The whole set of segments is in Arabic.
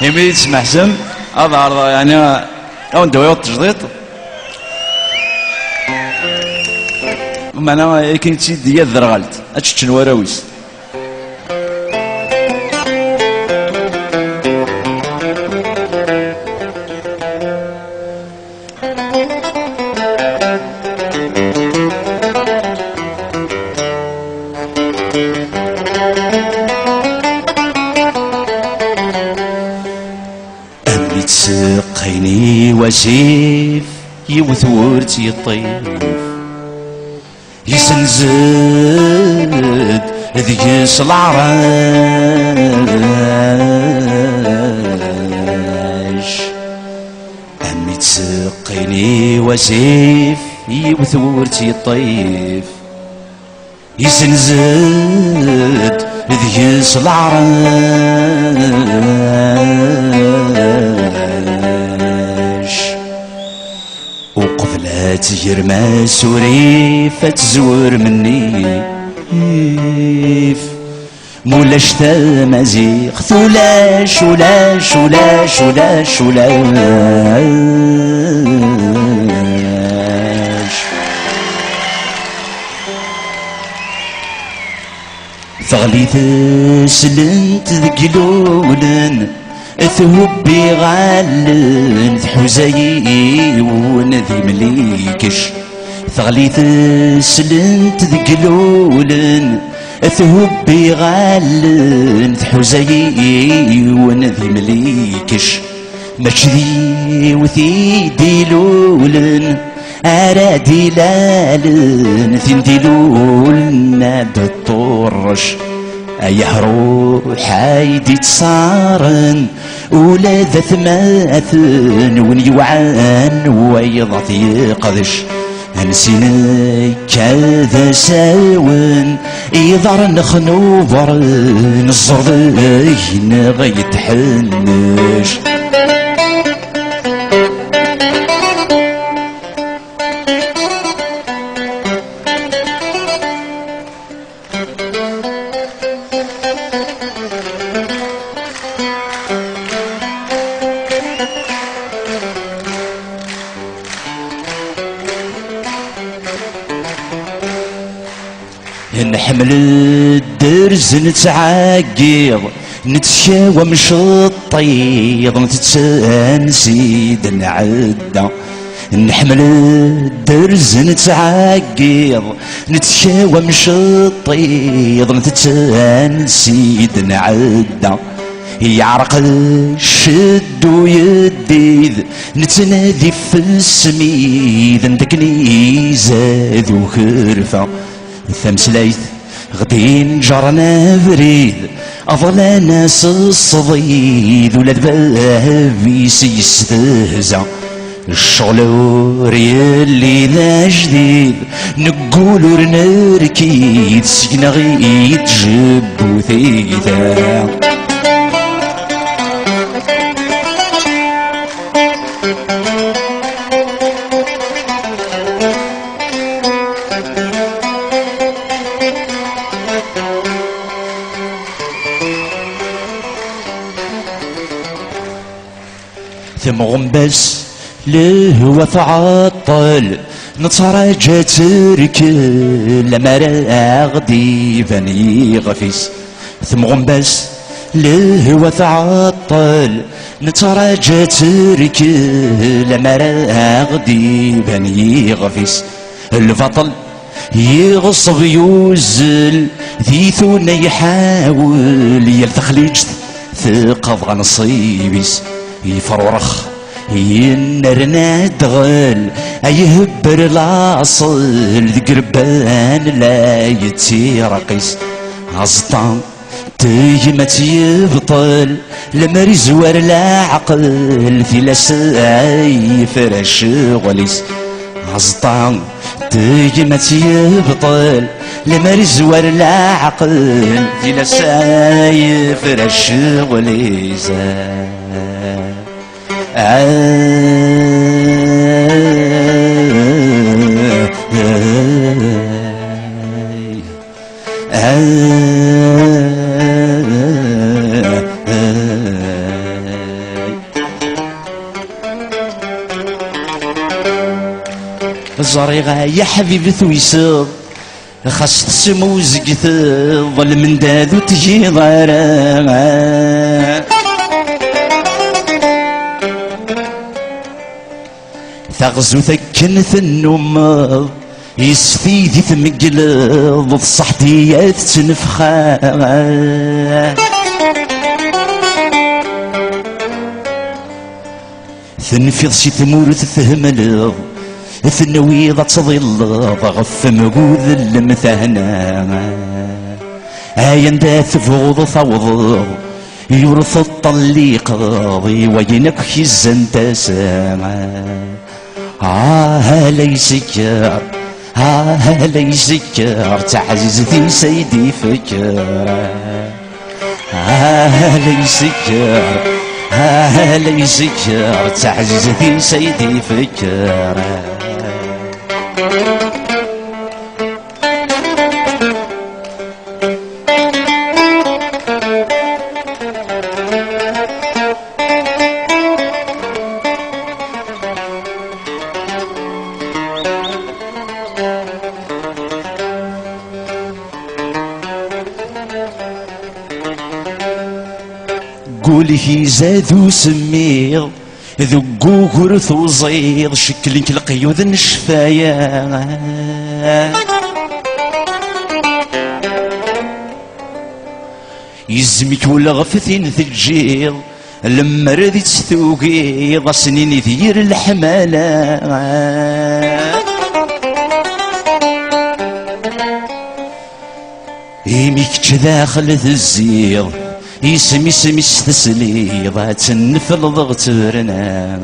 يمي تسمع سم هذا عرض يعني او ندوي التجديد معنا كاين تي ديال الذرغالت اتشتن وراويس تسقيني وسيف يوث ورتي الطيف يسنزد ذيس العراش أمي تسقيني وسيف يوث ورتي الطيف يسنزد ذيس العراش وقفلات يرمى سوريفة تزور مني مولاش تمازيغ ثلاش ولاش ولاش ولاش ولاش ثغلي تسلنت ذقلولن ثهبي غالن ثحوزي ونذي مليكش ثغلي تسلنت ذقلولن ثهبي غالن ثحوزي ونذي مليكش مشذي وثي ديلولن أرادي لالن ثندي لولن بالطرش أيه روح هايدي تصارن ولا ذا ثماثن ونيوعان ويضط يقدش هنسيني كذا ساون يضر نخنوبر نصر غيت حنش نحمل الدرز نتعاقيض نتشاوى مش الطيض نتنسيد نعدى نحمل الدرز نتعاقيض نتشاوى مش الطيض نتنسيد نعدى يعرق الشد ويديذ نتنادي في السميد ندكني زاد وخرفه ثمسليت غدين جرنا بريد أظل ناس الصديد ولاد بابيس يستهزا الشغل وريالي ذا جديد نقول ورنركيد سكنا غيد جب وثيثا ثم بس لهو تعطل نتراجع تركل لما راغدي بني غفيس ثم بس لهو تعطل نتراجع تركل لما راغدي بني غفيس البطل يغصب يوزل ذي ثونا يحاول يلتخليج ثقف نصيبيس يفرورخ ينرنا دغل يهبر الاصل ذي قربان لا يتيرقيس عزطان تيمت يبطل لما يزور العقل في لساي فرش غليس عزطان تيمت يبطل لما يزور العقل في لساي فرش غليس زريغة يا حبيبي ثويسر خاص تسمو زقت ظل من دادو تجي ضارا ثغزو ثكنت النوم يسفيدي تمقلض الصحتيات تنفخا ثنفض شي ثمورث ثهملض ثنويضة تظل غف مقوذ المثهنا هاي انداث فوض ثوض يورث الطليق وينك خزن تسامع ليس كار ليس كار تعزز في سيدي فكر ليس كار ليس كار تعزز في سيدي فكر قوله زادو سميغ ذقو غرث وزيض شكلك القيوذ الشفايا يزمك ولا غفتين ثجيض لما ردت ثوقيض سنين ذير الحمالة يميك تداخل الزيض يسمي استسليض تنفل ضغترنا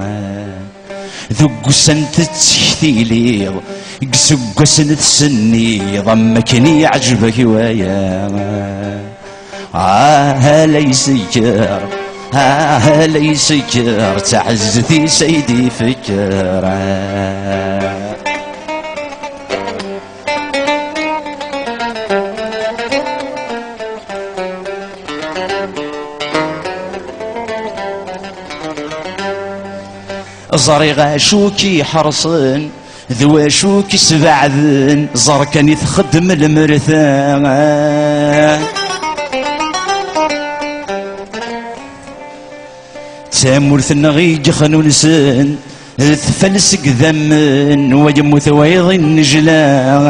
ذق سنت تشتيليض قسق سنت سنيض مكني عجبك ويا ليس كار ليس كار تعزتي سيدي فكر زريغة شوكي حرصن ذوا شوكي سبعذن زركني تخدم المرثان تامورث النغيج خنونسن تفلسق ذمن ويموت ويض النجلان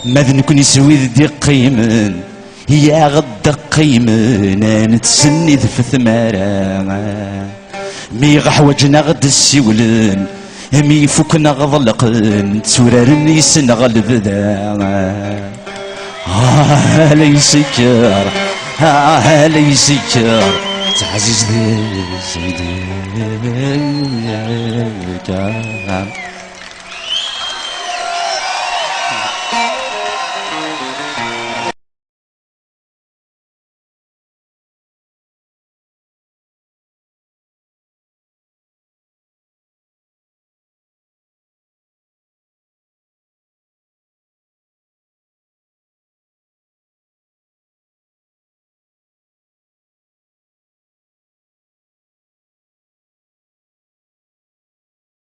ماذا نكون يسوي ذي قيمن يا غد قيمن نتسند في ثمارا مي غحوجنا غد السيولن مي فكنا غضلقن تورارن يسنغ البدا ليس كار ليس كار تعزيز ذي سيدي